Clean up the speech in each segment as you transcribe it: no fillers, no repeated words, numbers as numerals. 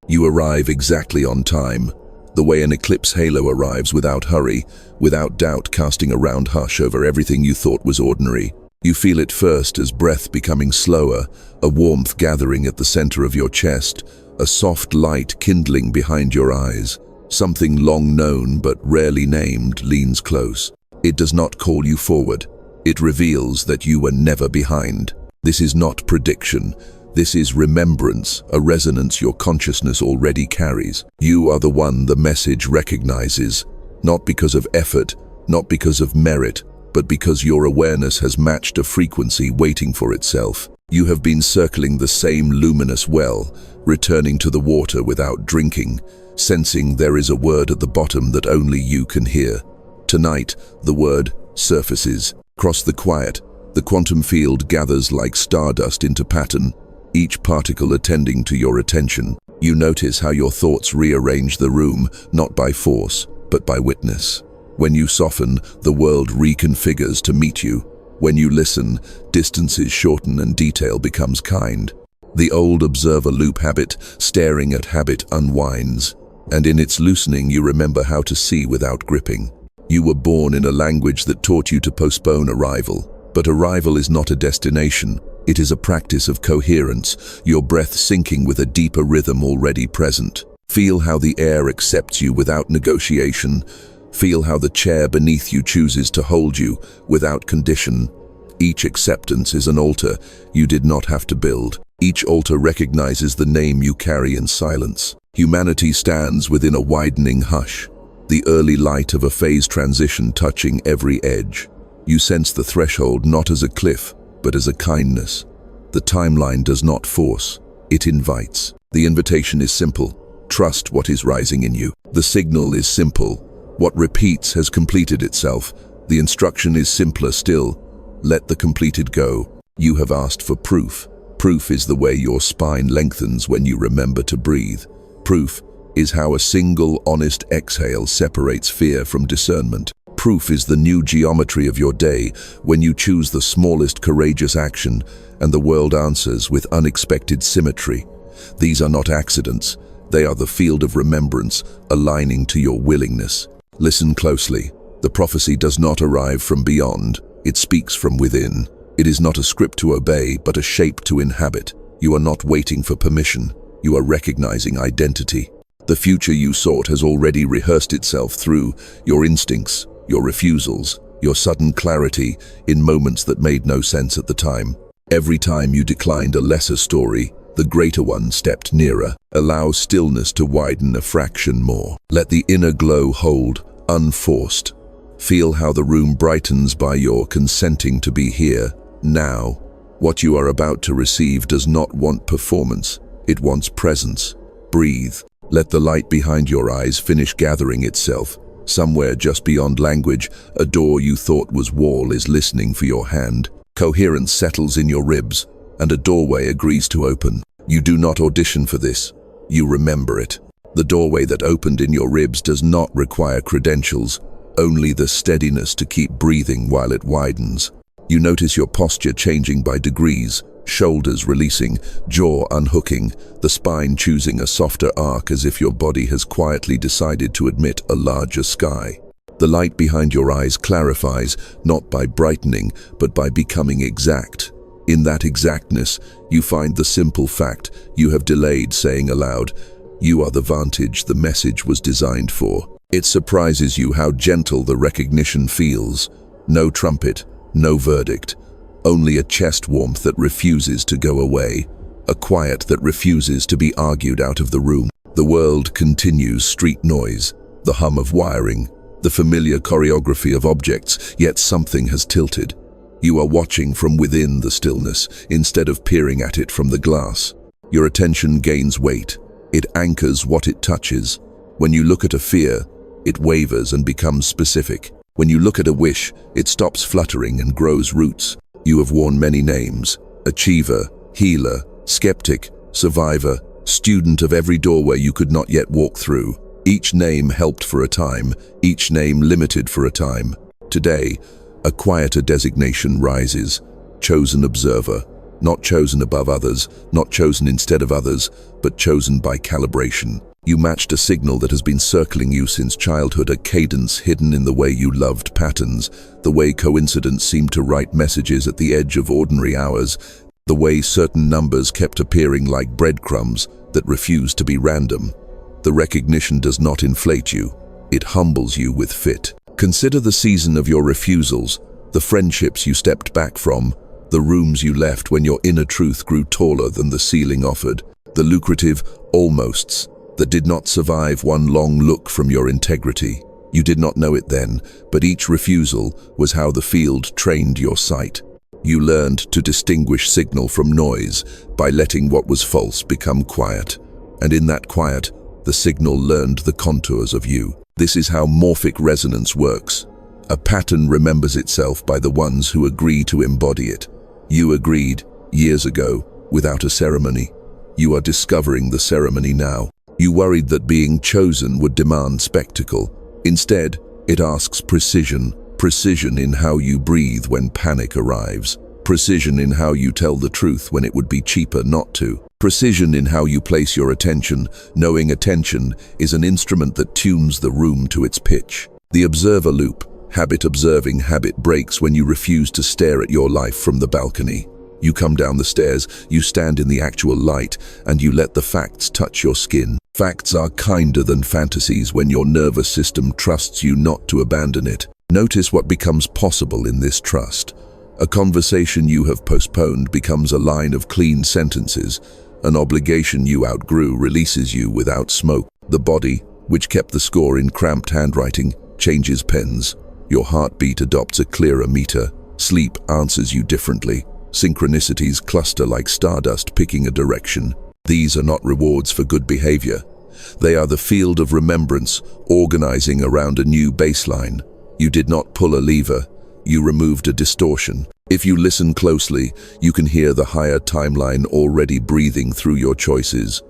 You arrive exactly on time, the way an eclipse halo arrives without hurry, without doubt casting a round hush over everything you thought was ordinary. You feel it first as breath becoming slower, a warmth gathering at the center of your chest, a soft light kindling behind your eyes. Something long known but rarely named leans close. It does not call you forward. It reveals that you were never behind. This is not prediction. This is remembrance, a resonance your consciousness already carries. You are the one the message recognizes, not because of effort, not because of merit, but because your awareness has matched a frequency waiting for itself. You have been circling the same luminous well, returning to the water without drinking, sensing there is a word at the bottom that only you can hear. Tonight, the word surfaces. Across the quiet, the quantum field gathers like stardust into pattern, each particle attending to your attention. You notice how your thoughts rearrange the room, not by force, but by witness. When you soften, the world reconfigures to meet you. When you listen, distances shorten and detail becomes kind. The old observer loop habit, staring at habit, unwinds, and in its loosening you remember how to see without gripping. You were born in a language that taught you to postpone arrival, but arrival is not a destination. It is a practice of coherence, your breath syncing with a deeper rhythm already present. Feel how the air accepts you without negotiation. Feel how the chair beneath you chooses to hold you without condition. Each acceptance is an altar you did not have to build. Each altar recognizes the name you carry in silence. Humanity stands within a widening hush, the early light of a phase transition touching every edge. You sense the threshold not as a cliff, but as a kindness. The timeline does not force, it invites. The invitation is simple. Trust what is rising in you. The signal is simple. What repeats has completed itself. The instruction is simpler still. Let the completed go. You have asked for proof. Proof is the way your spine lengthens when you remember to breathe. Proof is how a single honest exhale separates fear from discernment. Proof is the new geometry of your day when you choose the smallest courageous action and the world answers with unexpected symmetry. These are not accidents. They are the field of remembrance aligning to your willingness. Listen closely. The prophecy does not arrive from beyond. It speaks from within. It is not a script to obey, but a shape to inhabit. You are not waiting for permission. You are recognizing identity. The future you sought has already rehearsed itself through your instincts, your refusals, your sudden clarity in moments that made no sense at the time. Every time you declined a lesser story, the greater one stepped nearer. Allow stillness to widen a fraction more. Let the inner glow hold, unforced. Feel how the room brightens by your consenting to be here, now. What you are about to receive does not want performance. It wants presence. Breathe. Let the light behind your eyes finish gathering itself. Somewhere just beyond language, a door you thought was wall is listening for your hand. Coherence settles in your ribs, and a doorway agrees to open. You do not audition for this. You remember it. The doorway that opened in your ribs does not require credentials, only the steadiness to keep breathing while it widens. You notice your posture changing by degrees, shoulders releasing, jaw unhooking, the spine choosing a softer arc as if your body has quietly decided to admit a larger sky. The light behind your eyes clarifies, not by brightening, but by becoming exact. In that exactness, you find the simple fact you have delayed saying aloud, you are the vantage the message was designed for. It surprises you how gentle the recognition feels. No trumpet, no verdict. Only a chest warmth that refuses to go away, a quiet that refuses to be argued out of the room. The world continues street noise, the hum of wiring, the familiar choreography of objects, yet something has tilted. You are watching from within the stillness, instead of peering at it from the glass. Your attention gains weight. It anchors what it touches. When you look at a fear, it wavers and becomes specific. When you look at a wish, it stops fluttering and grows roots. You have worn many names: achiever, healer, skeptic, survivor, student of every doorway you could not yet walk through. Each name helped for a time, each name limited for a time. Today, a quieter designation rises: chosen observer. Not chosen above others, not chosen instead of others, but chosen by calibration. You matched a signal that has been circling you since childhood, a cadence hidden in the way you loved patterns, the way coincidence seemed to write messages at the edge of ordinary hours, the way certain numbers kept appearing like breadcrumbs that refused to be random. The recognition does not inflate you, it humbles you with fit. Consider the season of your refusals, the friendships you stepped back from, the rooms you left when your inner truth grew taller than the ceiling offered, the lucrative almosts that did not survive one long look from your integrity. You did not know it then, but each refusal was how the field trained your sight. You learned to distinguish signal from noise by letting what was false become quiet. And in that quiet, the signal learned the contours of you. This is how morphic resonance works. A pattern remembers itself by the ones who agree to embody it. You agreed, years ago, without a ceremony. You are discovering the ceremony now. You worried that being chosen would demand spectacle. Instead, it asks precision. Precision in how you breathe when panic arrives. Precision in how you tell the truth when it would be cheaper not to. Precision in how you place your attention, knowing attention is an instrument that tunes the room to its pitch. The observer loop. Habit observing habit breaks when you refuse to stare at your life from the balcony. You come down the stairs, you stand in the actual light, and you let the facts touch your skin. Facts are kinder than fantasies when your nervous system trusts you not to abandon it. Notice what becomes possible in this trust. A conversation you have postponed becomes a line of clean sentences. An obligation you outgrew releases you without smoke. The body, which kept the score in cramped handwriting, changes pens. Your heartbeat adopts a clearer meter. Sleep answers you differently. Synchronicities cluster like stardust picking a direction. These are not rewards for good behavior. They are the field of remembrance, organizing around a new baseline. You did not pull a lever. You removed a distortion. If you listen closely, you can hear the higher timeline already breathing through your choices.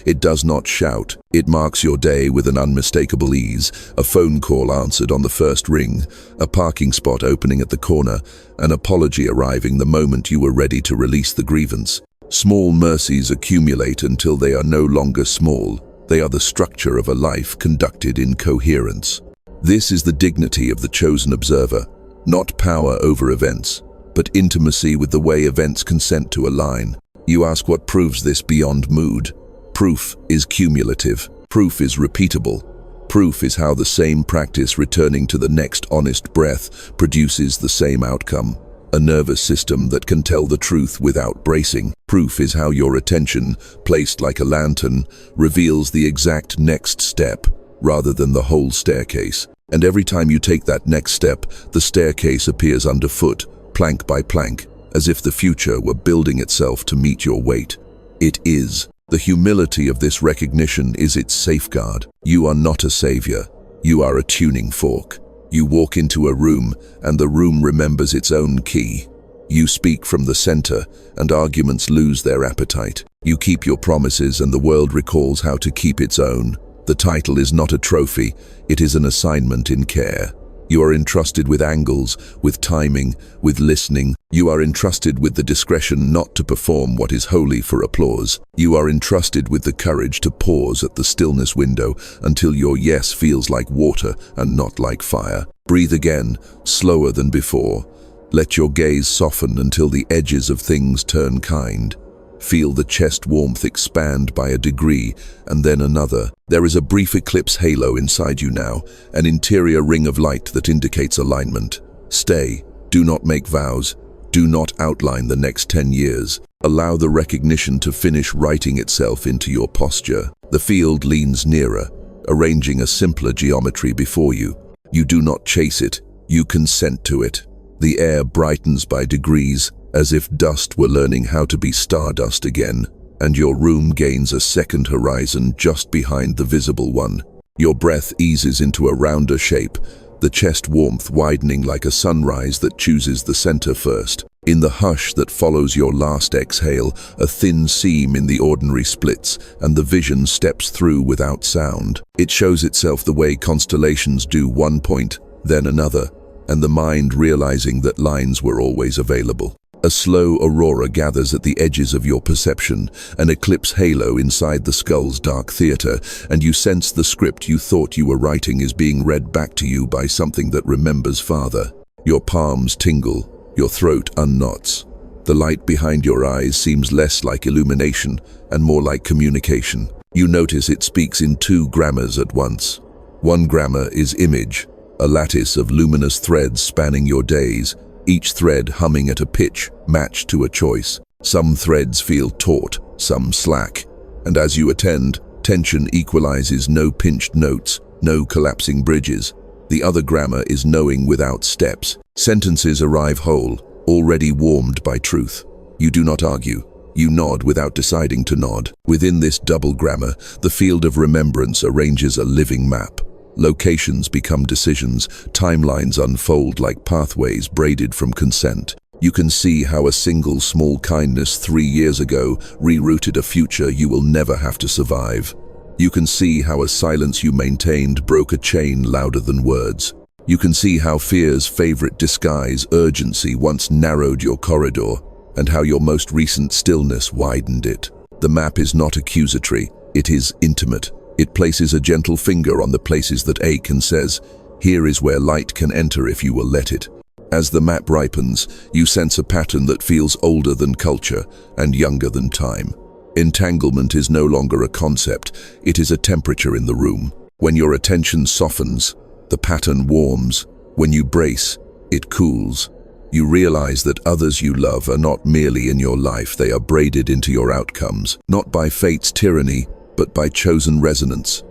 It does not shout. It marks your day with an unmistakable ease. A phone call answered on the first ring, a parking spot opening at the corner, an apology arriving the moment you were ready to release the grievance. Small mercies accumulate until they are no longer small. They are the structure of a life conducted in coherence. This is the dignity of the chosen observer, not power over events, but intimacy with the way events consent to align. You ask what proves this beyond mood. Proof is cumulative. Proof is repeatable. Proof is how the same practice returning to the next honest breath produces the same outcome. A nervous system that can tell the truth without bracing. Proof is how your attention, placed like a lantern, reveals the exact next step rather than the whole staircase. And every time you take that next step, the staircase appears underfoot, plank by plank, as if the future were building itself to meet your weight. It is. The humility of this recognition is its safeguard. You are not a savior. You are a tuning fork. You walk into a room, and the room remembers its own key. You speak from the center, and arguments lose their appetite. You keep your promises, and the world recalls how to keep its own. The title is not a trophy, it is an assignment in care. You are entrusted with angles, with timing, with listening. You are entrusted with the discretion not to perform what is holy for applause. You are entrusted with the courage to pause at the stillness window until your yes feels like water and not like fire. Breathe again, slower than before. Let your gaze soften until the edges of things turn kind. Feel the chest warmth expand by a degree, and then another. There is a brief eclipse halo inside you now, an interior ring of light that indicates alignment. Stay. Do not make vows. Do not outline the next 10 years. Allow the recognition to finish writing itself into your posture. The field leans nearer, arranging a simpler geometry before you. You do not chase it. You consent to it. The air brightens by degrees, as if dust were learning how to be stardust again, and your room gains a second horizon just behind the visible one. Your breath eases into a rounder shape, the chest warmth widening like a sunrise that chooses the center first. In the hush that follows your last exhale, a thin seam in the ordinary splits, and the vision steps through without sound. It shows itself the way constellations do, one point, then another, and the mind realizing that lines were always available. A slow aurora gathers at the edges of your perception, an eclipse halo inside the skull's dark theater, and you sense the script you thought you were writing is being read back to you by something that remembers Father. Your palms tingle, your throat unknots. The light behind your eyes seems less like illumination and more like communication. You notice it speaks in two grammars at once. One grammar is image, a lattice of luminous threads spanning your days, each thread humming at a pitch matched to a choice. Some threads feel taut, some slack, and as you attend, tension equalizes, no pinched notes, no collapsing bridges. The other grammar is knowing without steps. Sentences arrive whole, already warmed by truth. You do not argue. You nod without deciding to nod. Within this double grammar, the field of remembrance arranges a living map. Locations become decisions, timelines unfold like pathways braided from consent. You can see how a single small kindness 3 years ago rerouted a future you will never have to survive. You can see how a silence you maintained broke a chain louder than words. You can see how fear's favorite disguise, urgency, once narrowed your corridor, and how your most recent stillness widened it. The map is not accusatory, it is intimate. It places a gentle finger on the places that ache and says, here is where light can enter if you will let it. As the map ripens, you sense a pattern that feels older than culture and younger than time. Entanglement is no longer a concept, it is a temperature in the room. When your attention softens, the pattern warms. When you brace, it cools. You realize that others you love are not merely in your life, they are braided into your outcomes, not by fate's tyranny, but by chosen resonance.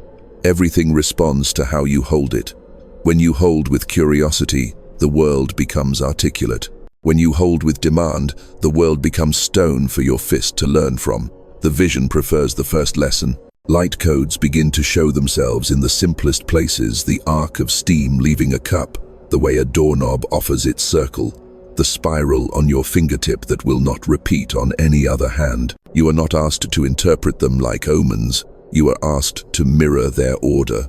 Everything responds to how you hold it. When you hold with curiosity, the world becomes articulate. When you hold with demand, the world becomes stone for your fist to learn from. The vision prefers the first lesson. Light codes begin to show themselves in the simplest places, the arc of steam leaving a cup, the way a doorknob offers its circle, the spiral on your fingertip that will not repeat on any other hand. You are not asked to interpret them like omens, you are asked to mirror their order.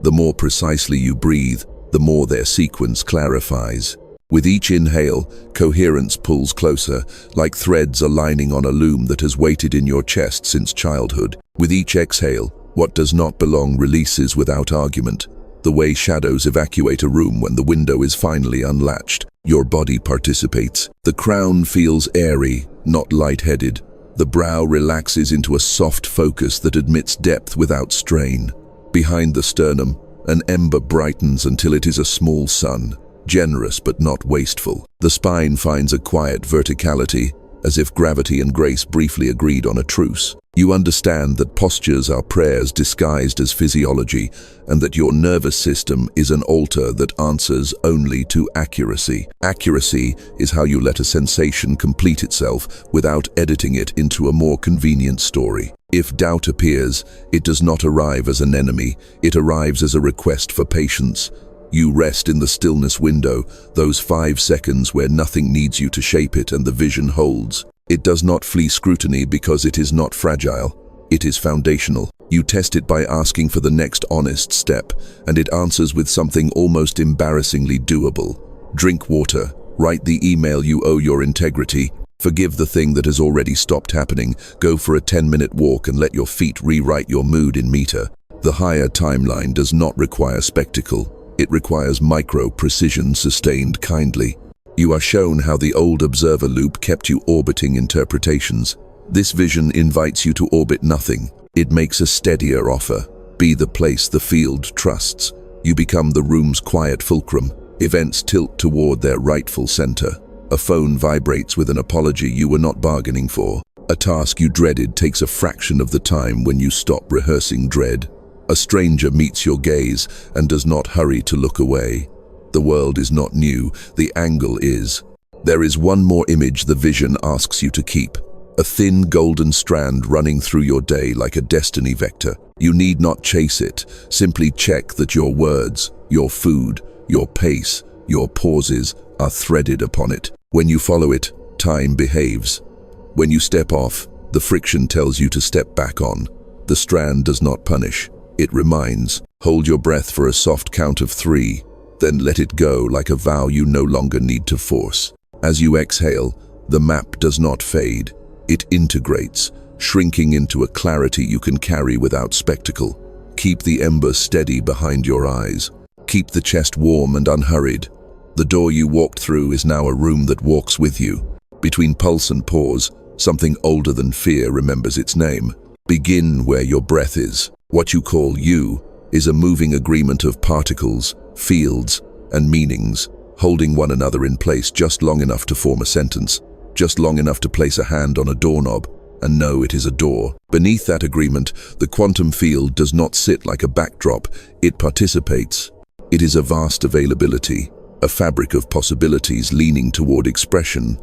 The more precisely you breathe, the more their sequence clarifies. With each inhale, coherence pulls closer, like threads aligning on a loom that has waited in your chest since childhood. With each exhale, what does not belong releases without argument. The way shadows evacuate a room when the window is finally unlatched. Your body participates. The crown feels airy, not lightheaded. The brow relaxes into a soft focus that admits depth without strain. Behind the sternum, an ember brightens until it is a small sun, generous but not wasteful. The spine finds a quiet verticality, as if gravity and grace briefly agreed on a truce. You understand that postures are prayers disguised as physiology, and that your nervous system is an altar that answers only to accuracy. Accuracy is how you let a sensation complete itself without editing it into a more convenient story. If doubt appears, it does not arrive as an enemy, it arrives as a request for patience. You rest in the stillness window, those 5 seconds where nothing needs you to shape it and the vision holds. It does not flee scrutiny because it is not fragile. It is foundational. You test it by asking for the next honest step, and it answers with something almost embarrassingly doable. Drink water. Write the email you owe your integrity. Forgive the thing that has already stopped happening. Go for a 10-minute walk and let your feet rewrite your mood in meter. The higher timeline does not require spectacle. It requires micro-precision sustained kindly. You are shown how the old observer loop kept you orbiting interpretations. This vision invites you to orbit nothing. It makes a steadier offer. Be the place the field trusts. You become the room's quiet fulcrum. Events tilt toward their rightful center. A phone vibrates with an apology you were not bargaining for. A task you dreaded takes a fraction of the time when you stop rehearsing dread. A stranger meets your gaze and does not hurry to look away. The world is not new, the angle is. There is one more image the vision asks you to keep. A thin golden strand running through your day like a destiny vector. You need not chase it, simply check that your words, your food, your pace, your pauses are threaded upon it. When you follow it, time behaves. When you step off, the friction tells you to step back on. The strand does not punish, it reminds. Hold your breath for a soft count of 3. Then let it go like a vow you no longer need to force. As you exhale, The map does not fade. It integrates, shrinking into a clarity you can carry without spectacle. Keep the ember steady behind your eyes. Keep the chest warm and unhurried. The door you walked through is now a room that walks with you. Between pulse and pause, something older than fear remembers its name. Begin where your breath is. What you call you is a moving agreement of particles, fields, and meanings, holding one another in place just long enough to form a sentence, just long enough to place a hand on a doorknob and know it is a door. Beneath that agreement, the quantum field does not sit like a backdrop, it participates. It is a vast availability, a fabric of possibilities leaning toward expression,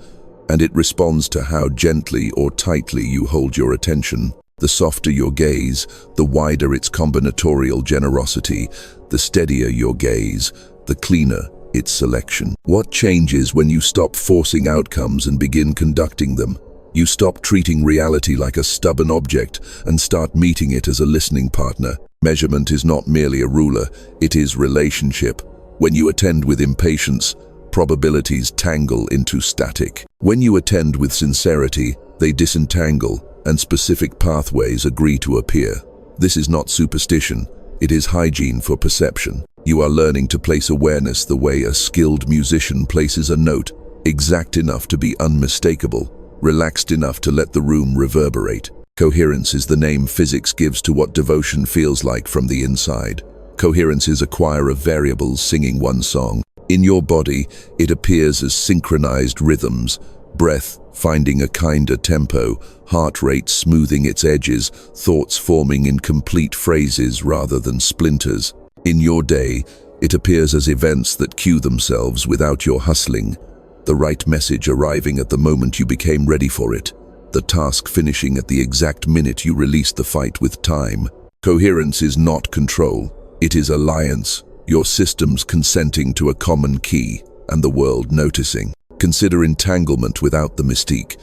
and it responds to how gently or tightly you hold your attention. The softer your gaze, the wider its combinatorial generosity. The steadier your gaze, the cleaner its selection. What changes when you stop forcing outcomes and begin conducting them? You stop treating reality like a stubborn object and start meeting it as a listening partner. Measurement is not merely a ruler, it is relationship. When you attend with impatience, probabilities tangle into static. When you attend with sincerity, they disentangle, and specific pathways agree to appear. This is not superstition, it is hygiene for perception. You are learning to place awareness the way a skilled musician places a note, exact enough to be unmistakable, relaxed enough to let the room reverberate. Coherence is the name physics gives to what devotion feels like from the inside. Coherence is a choir of variables singing one song. In your body, it appears as synchronized rhythms, breath finding a kinder tempo, heart rate smoothing its edges, thoughts forming in complete phrases rather than splinters. In your day, it appears as events that cue themselves without your hustling, the right message arriving at the moment you became ready for it, the task finishing at the exact minute you released the fight with time. Coherence is not control, it is alliance, your systems consenting to a common key, and the world noticing. Consider entanglement without the mystique.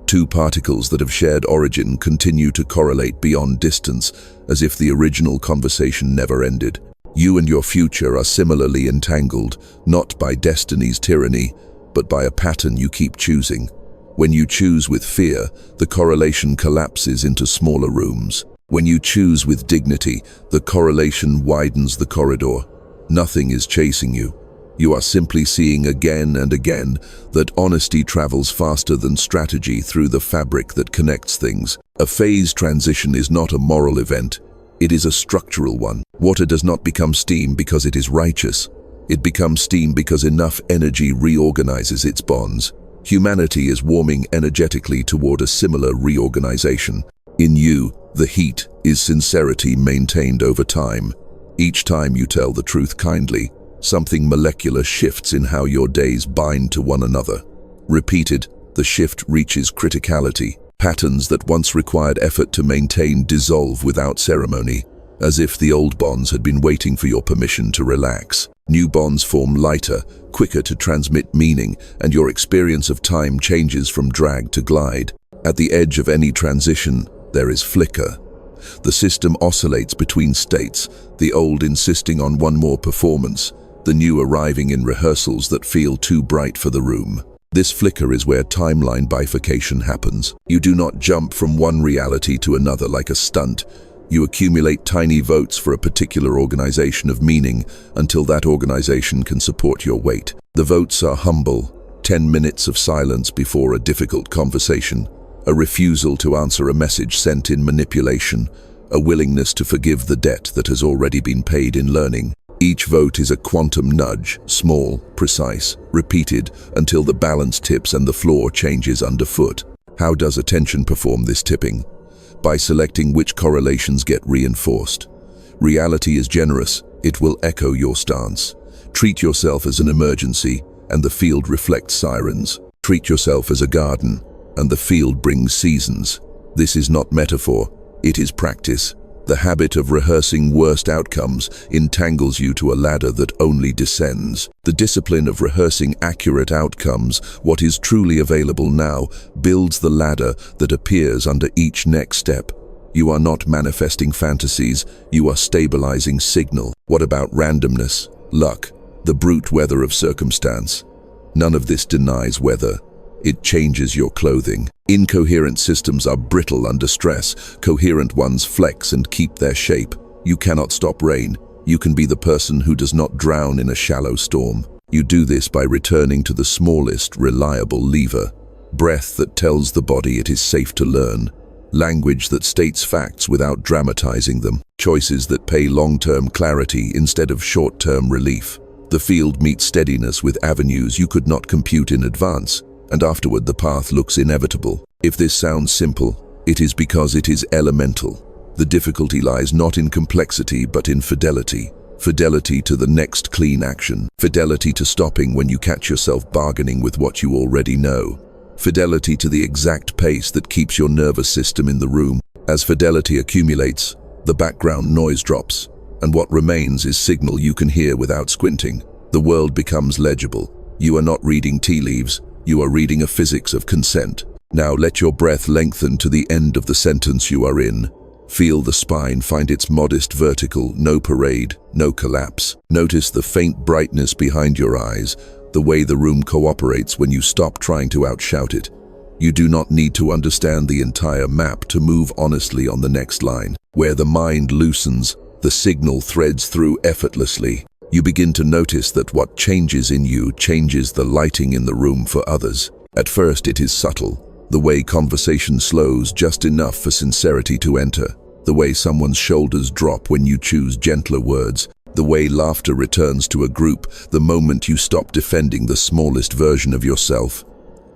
Two particles that have shared origin continue to correlate beyond distance, as if the original conversation never ended. You and your future are similarly entangled, not by destiny's tyranny, but by a pattern you keep choosing. When you choose with fear, the correlation collapses into smaller rooms. When you choose with dignity, the correlation widens the corridor. Nothing is chasing you. You are simply seeing again and again that honesty travels faster than strategy through the fabric that connects things. A phase transition is not a moral event. It is a structural one. Water does not become steam because it is righteous. It becomes steam because enough energy reorganizes its bonds. Humanity is warming energetically toward a similar reorganization. In you, the heat is sincerity maintained over time. Each time you tell the truth kindly, something molecular shifts in how your days bind to one another. Repeated, the shift reaches criticality. Patterns that once required effort to maintain dissolve without ceremony, as if the old bonds had been waiting for your permission to relax. New bonds form lighter, quicker to transmit meaning, and your experience of time changes from drag to glide. At the edge of any transition, there is flicker. The system oscillates between states, the old insisting on one more performance, the new arriving in rehearsals that feel too bright for the room. This flicker is where timeline bifurcation happens. You do not jump from one reality to another like a stunt. You accumulate tiny votes for a particular organization of meaning until that organization can support your weight. The votes are humble, 10 minutes of silence before a difficult conversation, a refusal to answer a message sent in manipulation, a willingness to forgive the debt that has already been paid in learning. Each vote is a quantum nudge, small, precise, repeated until the balance tips and the floor changes underfoot. How does attention perform this tipping? By selecting which correlations get reinforced. Reality is generous, it will echo your stance. Treat yourself as an emergency, and the field reflects sirens. Treat yourself as a garden, and the field brings seasons. This is not metaphor, it is practice. The habit of rehearsing worst outcomes entangles you to a ladder that only descends. The discipline of rehearsing accurate outcomes, what is truly available now, builds the ladder that appears under each next step. You are not manifesting fantasies, you are stabilizing signal. What about randomness, luck, the brute weather of circumstance? None of this denies weather. it changes your clothing. Incoherent systems are brittle under stress. Coherent ones flex and keep their shape. You cannot stop rain. You can be the person who does not drown in a shallow storm. You do this by returning to the smallest, reliable lever. Breath that tells the body it is safe to learn. Language that states facts without dramatizing them. Choices that pay long-term clarity instead of short-term relief. The field meets steadiness with avenues you could not compute in advance, and afterward the path looks inevitable. If this sounds simple, it is because it is elemental. The difficulty lies not in complexity but in fidelity. Fidelity to the next clean action. Fidelity to stopping when you catch yourself bargaining with what you already know. Fidelity to the exact pace that keeps your nervous system in the room. As fidelity accumulates, the background noise drops, and what remains is signal you can hear without squinting. The world becomes legible. You are not reading tea leaves, you are reading a physics of consent. Now let your breath lengthen to the end of the sentence you are in. Feel the spine find its modest vertical, no parade, no collapse. Notice the faint brightness behind your eyes, the way the room cooperates when you stop trying to outshout it. You do not need to understand the entire map to move honestly on the next line. Where the mind loosens, the signal threads through effortlessly. You begin to notice that what changes in you changes the lighting in the room for others. At first it is subtle, the way conversation slows just enough for sincerity to enter. The way someone's shoulders drop when you choose gentler words, the way laughter returns to a group the moment you stop defending the smallest version of yourself.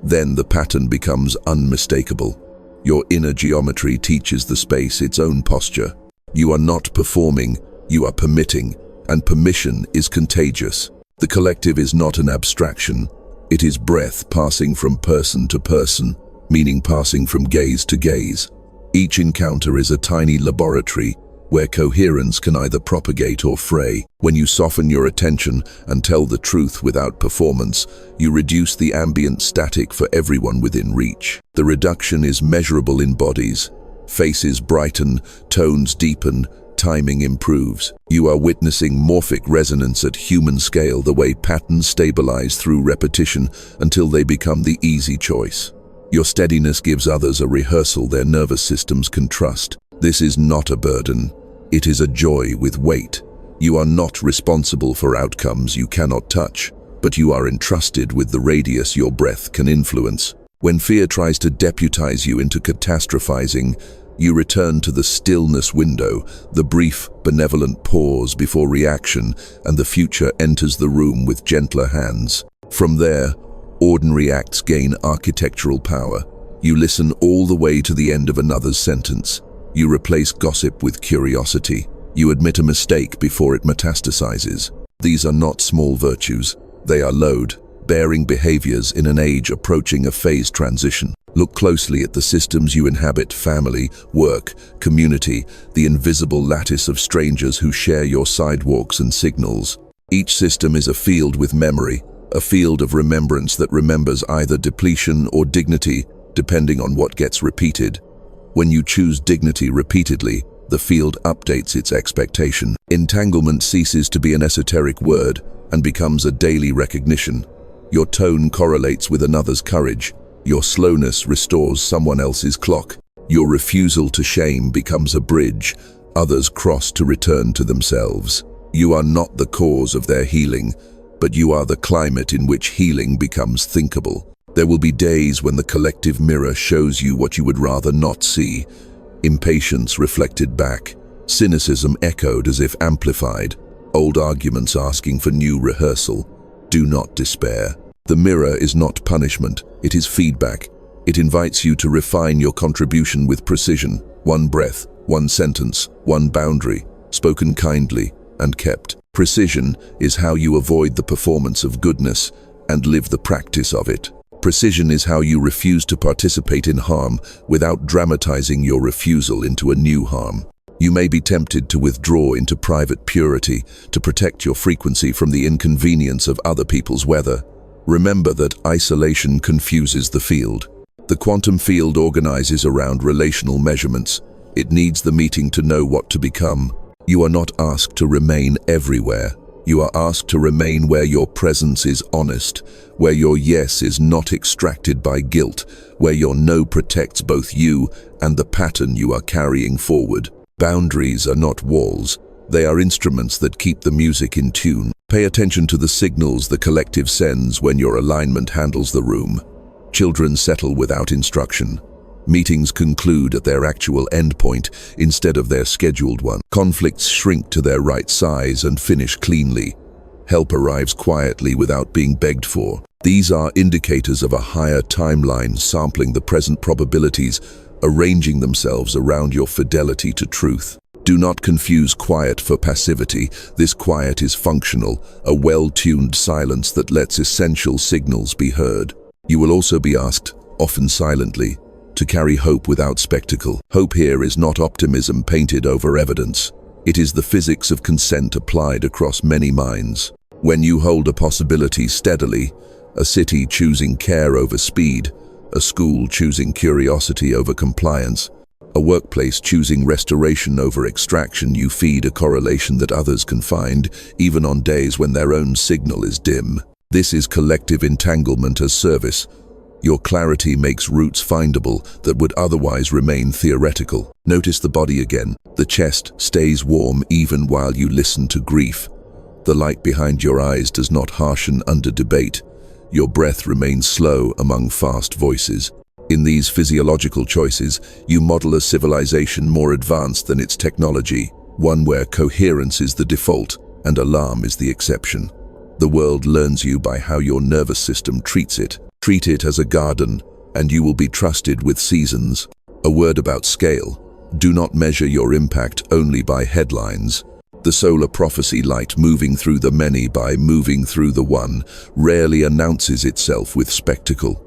Then the pattern becomes unmistakable. Your inner geometry teaches the space its own posture. You are not performing, you are permitting, and permission is contagious. The collective is not an abstraction, it is breath passing from person to person, meaning passing from gaze to gaze. Each encounter is a tiny laboratory where coherence can either propagate or fray. When you soften your attention and tell the truth without performance, you reduce the ambient static for everyone within reach. The reduction is measurable in bodies. Faces brighten, tones deepen, timing improves. You are witnessing morphic resonance at human scale, the way patterns stabilize through repetition until they become the easy choice. Your steadiness gives others a rehearsal their nervous systems can trust. This is not a burden. It is a joy with weight. You are not responsible for outcomes you cannot touch, but you are entrusted with the radius your breath can influence. When fear tries to deputize you into catastrophizing, you return to the stillness window, the brief, benevolent pause before reaction, and the future enters the room with gentler hands. From there, ordinary acts gain architectural power. You listen all the way to the end of another's sentence. You replace gossip with curiosity. You admit a mistake before it metastasizes. These are not small virtues. They are load-bearing behaviors in an age approaching a phase transition. Look closely at the systems you inhabit: family, work, community, the invisible lattice of strangers who share your sidewalks and signals. Each system is a field with memory, a field of remembrance that remembers either depletion or dignity, depending on what gets repeated. When you choose dignity repeatedly, the field updates its expectation. Entanglement ceases to be an esoteric word and becomes a daily recognition. Your tone correlates with another's courage. Your slowness restores someone else's clock. Your refusal to shame becomes a bridge others cross to return to themselves. You are not the cause of their healing, but you are the climate in which healing becomes thinkable. There will be days when the collective mirror shows you what you would rather not see. Impatience reflected back, cynicism echoed as if amplified, old arguments asking for new rehearsal. Do not despair. The mirror is not punishment, it is feedback. It invites you to refine your contribution with precision. One breath, one sentence, one boundary, spoken kindly and kept. Precision is how you avoid the performance of goodness and live the practice of it. Precision is how you refuse to participate in harm without dramatizing your refusal into a new harm. You may be tempted to withdraw into private purity to protect your frequency from the inconvenience of other people's weather. Remember that isolation confuses the field. The quantum field organizes around relational measurements. It needs the meeting to know what to become. You are not asked to remain everywhere. You are asked to remain where your presence is honest, where your yes is not extracted by guilt, where your no protects both you and the pattern you are carrying forward. Boundaries are not walls. They are instruments that keep the music in tune. Pay attention to the signals the collective sends when your alignment handles the room. Children settle without instruction. Meetings conclude at their actual endpoint instead of their scheduled one. Conflicts shrink to their right size and finish cleanly. Help arrives quietly without being begged for. These are indicators of a higher timeline sampling the present probabilities, arranging themselves around your fidelity to truth. Do not confuse quiet for passivity. This quiet is functional, a well-tuned silence that lets essential signals be heard. You will also be asked, often silently, to carry hope without spectacle. Hope here is not optimism painted over evidence. It is the physics of consent applied across many minds. When you hold a possibility steadily, a city choosing care over speed, a school choosing curiosity over compliance, a workplace choosing restoration over extraction, you feed a correlation that others can find, even on days when their own signal is dim. This is collective entanglement as service. Your clarity makes routes findable that would otherwise remain theoretical. Notice the body again. The chest stays warm even while you listen to grief. The light behind your eyes does not harshen under debate. Your breath remains slow among fast voices. In these physiological choices, you model a civilization more advanced than its technology, one where coherence is the default and alarm is the exception. The world learns you by how your nervous system treats it. Treat it as a garden, and you will be trusted with seasons. A word about scale. Do not measure your impact only by headlines. The solar prophecy light moving through the many by moving through the one rarely announces itself with spectacle.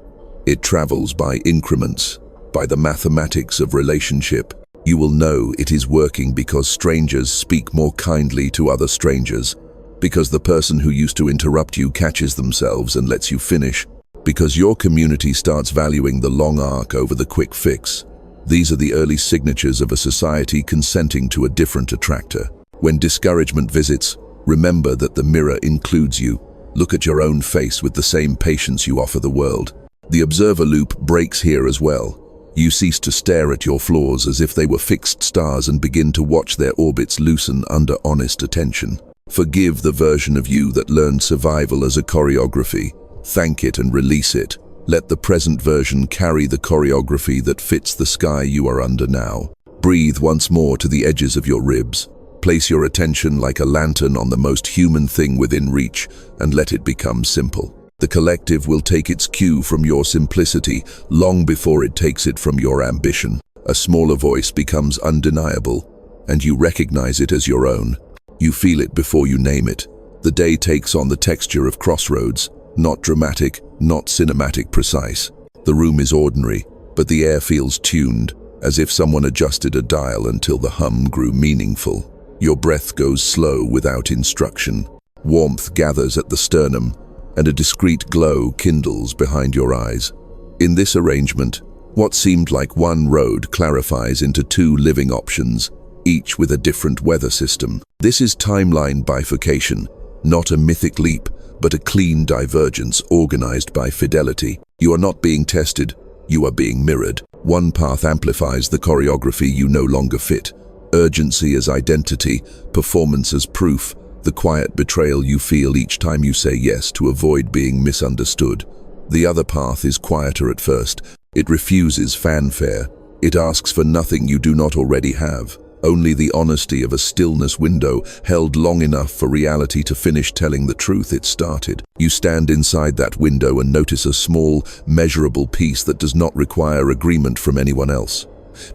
It travels by increments, by the mathematics of relationship. You will know it is working because strangers speak more kindly to other strangers, because the person who used to interrupt you catches themselves and lets you finish, because your community starts valuing the long arc over the quick fix. These are the early signatures of a society consenting to a different attractor. When discouragement visits, remember that the mirror includes you. Look at your own face with the same patience you offer the world. The observer loop breaks here as well. You cease to stare at your flaws as if they were fixed stars and begin to watch their orbits loosen under honest attention. Forgive the version of you that learned survival as a choreography. Thank it and release it. Let the present version carry the choreography that fits the sky you are under now. Breathe once more to the edges of your ribs. Place your attention like a lantern on the most human thing within reach and let it become simple. The collective will take its cue from your simplicity long before it takes it from your ambition. A smaller voice becomes undeniable, and you recognize it as your own. You feel it before you name it. The day takes on the texture of crossroads, not dramatic, not cinematic precise. The room is ordinary, but the air feels tuned, as if someone adjusted a dial until the hum grew meaningful. Your breath goes slow without instruction. Warmth gathers at the sternum, and a discreet glow kindles behind your eyes. In this arrangement, what seemed like one road clarifies into two living options, each with a different weather system. This is timeline bifurcation, not a mythic leap, but a clean divergence organized by fidelity. You are not being tested, you are being mirrored. One path amplifies the choreography you no longer fit. Urgency as identity, performance as proof, the quiet betrayal you feel each time you say yes to avoid being misunderstood. The other path is quieter at first. It refuses fanfare. It asks for nothing you do not already have. Only the honesty of a stillness window held long enough for reality to finish telling the truth it started. You stand inside that window and notice a small, measurable peace that does not require agreement from anyone else.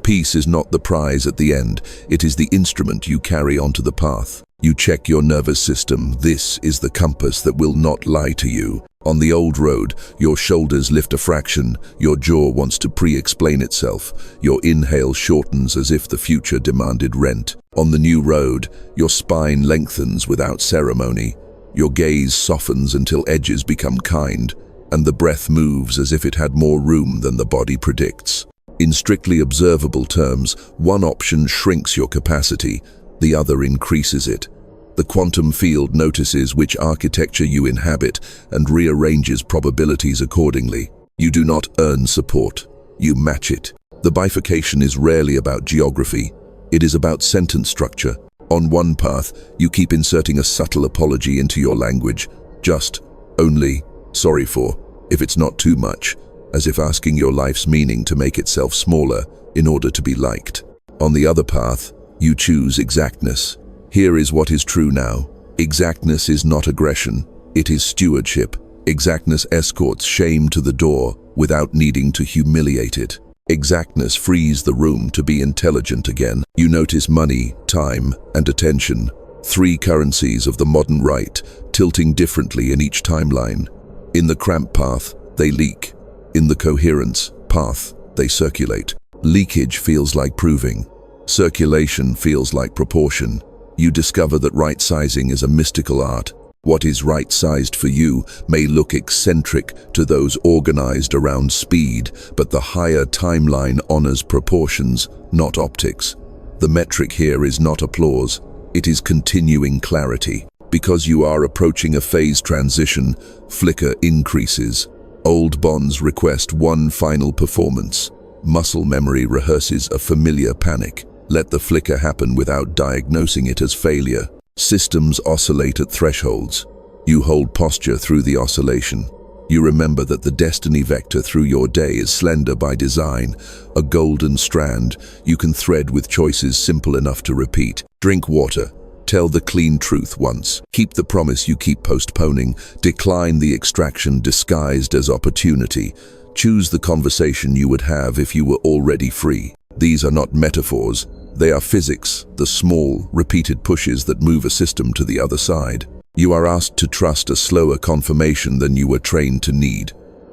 Peace is not the prize at the end. It is the instrument you carry onto the path. You check your nervous system. This is the compass that will not lie to you. On the old road, your shoulders lift a fraction, your jaw wants to pre-explain itself, your inhale shortens as if the future demanded rent. On the new road, your spine lengthens without ceremony, your gaze softens until edges become kind, and the breath moves as if it had more room than the body predicts. In strictly observable terms, one option shrinks your capacity, the other increases it. The quantum field notices which architecture you inhabit and rearranges probabilities accordingly. You do not earn support, you match it. The bifurcation is rarely about geography. It is about sentence structure. On one path, you keep inserting a subtle apology into your language. Just, only, sorry for, if it's not too much, as if asking your life's meaning to make itself smaller in order to be liked. On the other path, you choose exactness. Here is what is true now. Exactness is not aggression, it is stewardship. Exactness escorts shame to the door without needing to humiliate it. Exactness frees the room to be intelligent again. You notice money, time, and attention, three currencies of the modern right, tilting differently in each timeline. In the cramp path, they leak. In the coherence path, they circulate. Leakage feels like proving. Circulation feels like proportion. You discover that right-sizing is a mystical art. What is right-sized for you may look eccentric to those organized around speed, but the higher timeline honors proportions, not optics. The metric here is not applause, it is continuing clarity. Because you are approaching a phase transition, flicker increases. Old bonds request one final performance. Muscle memory rehearses a familiar panic. Let the flicker happen without diagnosing it as failure. Systems oscillate at thresholds. You hold posture through the oscillation. You remember that the destiny vector through your day is slender by design, a golden strand you can thread with choices simple enough to repeat. Drink water. Tell the clean truth once. Keep the promise you keep postponing. Decline the extraction disguised as opportunity. Choose the conversation you would have if you were already free. These are not metaphors. They are physics, the small, repeated pushes that move a system to the other side. You are asked to trust a slower confirmation than you were trained to need.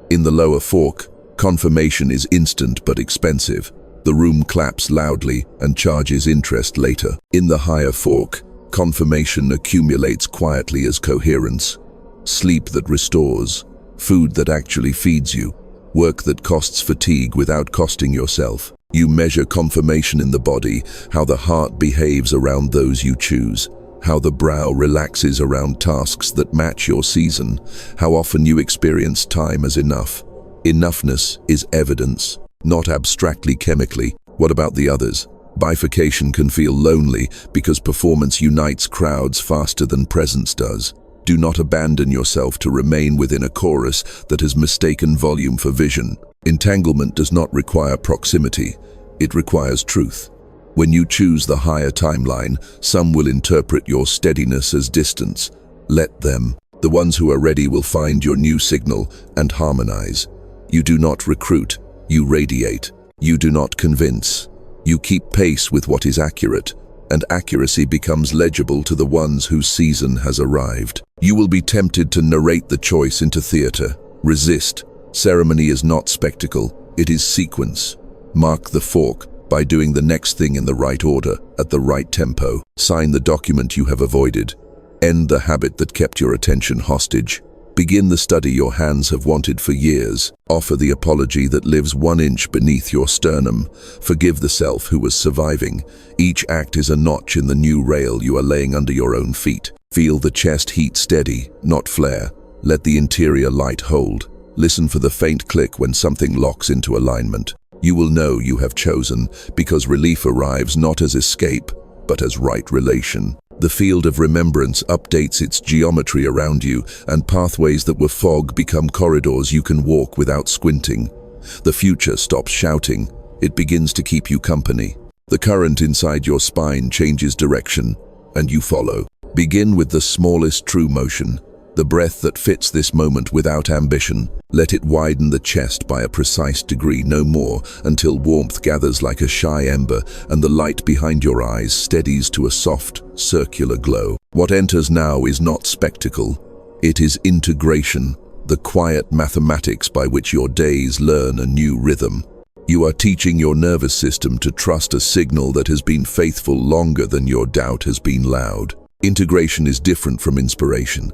In the lower fork, confirmation is instant but expensive. The room claps loudly and charges interest later. In the higher fork, confirmation accumulates quietly as coherence. Sleep that restores, food that actually feeds you, work that costs fatigue without costing yourself. You measure confirmation in the body, how the heart behaves around those you choose, how the brow relaxes around tasks that match your season, how often you experience time as enough. Enoughness is evidence, not abstractly chemically. What about the others? Bifurcation can feel lonely because performance unites crowds faster than presence does. Do not abandon yourself to remain within a chorus that has mistaken volume for vision. Entanglement does not require proximity, it requires truth. When you choose the higher timeline, some will interpret your steadiness as distance. Let them. The ones who are ready will find your new signal and harmonize. You do not recruit, you radiate. You do not convince. You keep pace with what is accurate, and accuracy becomes legible to the ones whose season has arrived. You will be tempted to narrate the choice into theater. Resist. Ceremony is not spectacle, it is sequence. Mark the fork by doing the next thing in the right order, at the right tempo. Sign the document you have avoided. End the habit that kept your attention hostage. Begin the study your hands have wanted for years. Offer the apology that lives 1 inch beneath your sternum. Forgive the self who was surviving. Each act is a notch in the new rail you are laying under your own feet. Feel the chest heat steady, not flare. Let the interior light hold. Listen for the faint click when something locks into alignment. You will know you have chosen, because relief arrives not as escape, but as right relation. The field of remembrance updates its geometry around you, and pathways that were fog become corridors you can walk without squinting. The future stops shouting, it begins to keep you company. The current inside your spine changes direction, and you follow. Begin with the smallest true motion, the breath that fits this moment without ambition. Let it widen the chest by a precise degree, no more, until warmth gathers like a shy ember and the light behind your eyes steadies to a soft, circular glow. What enters now is not spectacle, it is integration, the quiet mathematics by which your days learn a new rhythm. You are teaching your nervous system to trust a signal that has been faithful longer than your doubt has been loud. Integration is different from inspiration.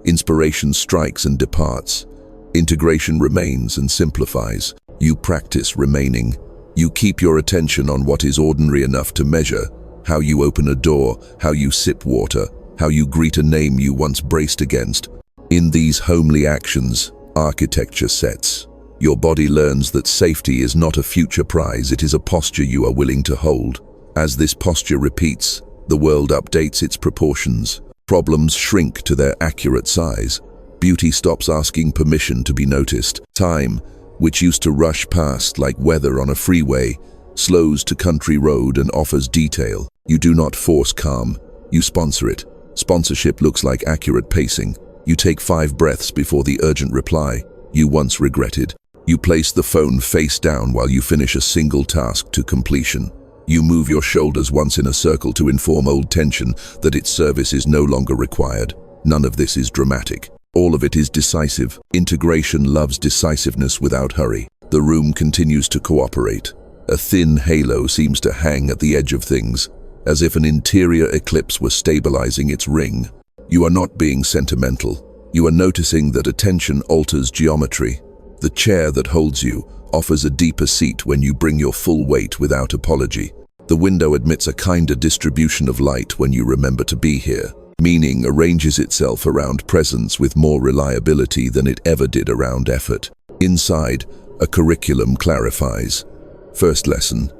Inspiration strikes and departs. Integration remains and simplifies. You practice remaining. You keep your attention on what is ordinary enough to measure. How you open a door, how you sip water, how you greet a name you once braced against. In these homely actions, architecture sets. Your body learns that safety is not a future prize, it is a posture you are willing to hold. As this posture repeats, the world updates its proportions. Problems shrink to their accurate size. Beauty stops asking permission to be noticed. Time, which used to rush past like weather on a freeway, slows to country road and offers detail. You do not force calm, you sponsor it. Sponsorship looks like accurate pacing. You take 5 breaths before the urgent reply you once regretted. You place the phone face down while you finish a single task to completion. You move your shoulders once in a circle to inform old tension that its service is no longer required. None of this is dramatic. All of it is decisive. Integration loves decisiveness without hurry. The room continues to cooperate. A thin halo seems to hang at the edge of things, as if an interior eclipse were stabilizing its ring. You are not being sentimental. You are noticing that attention alters geometry. The chair that holds you offers a deeper seat when you bring your full weight without apology. The window admits a kinder distribution of light when you remember to be here. Meaning arranges itself around presence with more reliability than it ever did around effort. Inside, a curriculum clarifies. First lesson: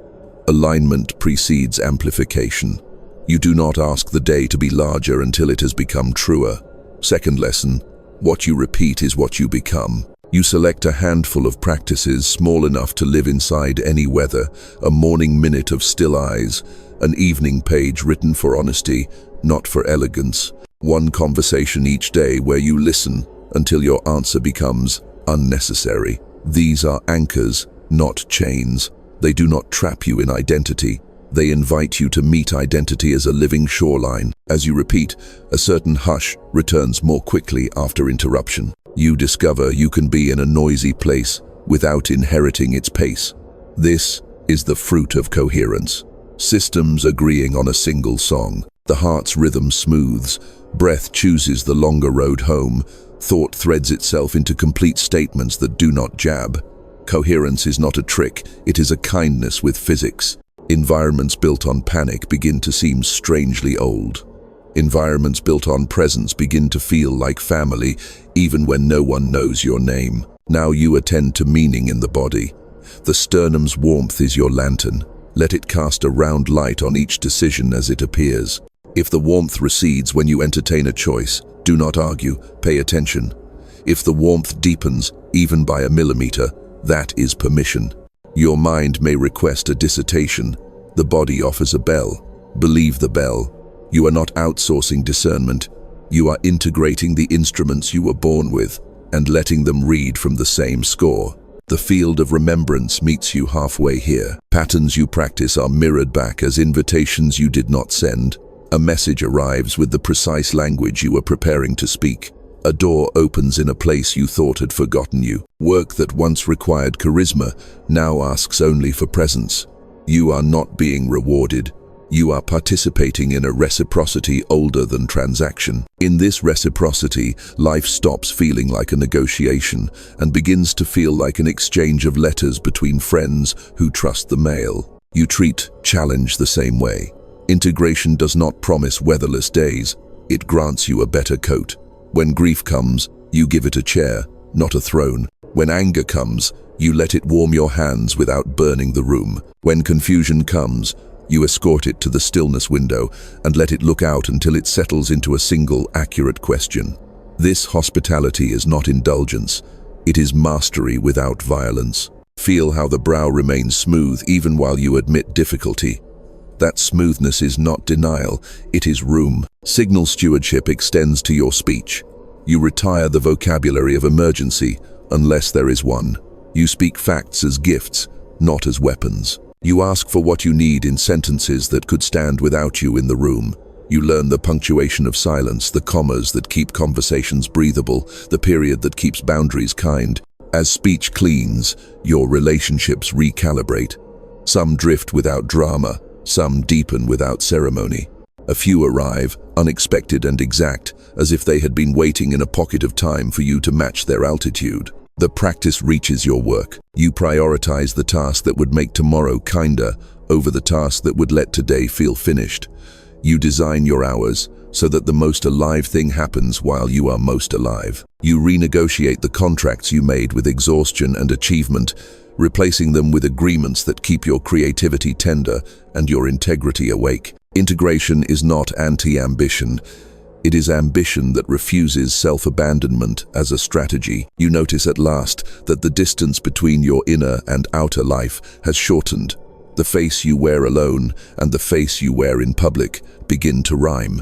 alignment precedes amplification. You do not ask the day to be larger until it has become truer. Second lesson: what you repeat is what you become. You select a handful of practices small enough to live inside any weather, a morning minute of still eyes, an evening page written for honesty, not for elegance. One conversation each day where you listen until your answer becomes unnecessary. These are anchors, not chains. They do not trap you in identity. They invite you to meet identity as a living shoreline. As you repeat, a certain hush returns more quickly after interruption. You discover you can be in a noisy place without inheriting its pace. This is the fruit of coherence. Systems agreeing on a single song. The heart's rhythm smooths. Breath chooses the longer road home. Thought threads itself into complete statements that do not jab. Coherence is not a trick, it is a kindness with physics. Environments built on panic begin to seem strangely old. Environments built on presence begin to feel like family, even when no one knows your name. Now you attend to meaning in the body. The sternum's warmth is your lantern. Let it cast a round light on each decision as it appears. If the warmth recedes when you entertain a choice, do not argue, pay attention. If the warmth deepens, even by a millimeter, that is permission. Your mind may request a dissertation. The body offers a bell. Believe the bell. You are not outsourcing discernment. You are integrating the instruments you were born with and letting them read from the same score. The field of remembrance meets you halfway here. Patterns you practice are mirrored back as invitations you did not send. A message arrives with the precise language you were preparing to speak. A door opens in a place you thought had forgotten you. Work that once required charisma now asks only for presence. You are not being rewarded. You are participating in a reciprocity older than transaction. In this reciprocity, life stops feeling like a negotiation and begins to feel like an exchange of letters between friends who trust the mail. You treat challenge the same way. Integration does not promise weatherless days. It grants you a better coat. When grief comes, you give it a chair, not a throne. When anger comes, you let it warm your hands without burning the room. When confusion comes, you escort it to the stillness window and let it look out until it settles into a single, accurate question. This hospitality is not indulgence. It is mastery without violence. Feel how the brow remains smooth even while you admit difficulty. That smoothness is not denial, it is room. Signal stewardship extends to your speech. You retire the vocabulary of emergency, unless there is one. You speak facts as gifts, not as weapons. You ask for what you need in sentences that could stand without you in the room. You learn the punctuation of silence, the commas that keep conversations breathable, the period that keeps boundaries kind. As speech cleans, your relationships recalibrate. Some drift without drama, some deepen without ceremony. A few arrive, unexpected and exact, as if they had been waiting in a pocket of time for you to match their altitude. The practice reaches your work. You prioritize the task that would make tomorrow kinder over the task that would let today feel finished. You design your hours, so that the most alive thing happens while you are most alive. You renegotiate the contracts you made with exhaustion and achievement, replacing them with agreements that keep your creativity tender and your integrity awake. Integration is not anti-ambition. It is ambition that refuses self-abandonment as a strategy. You notice at last that the distance between your inner and outer life has shortened. The face you wear alone and the face you wear in public begin to rhyme.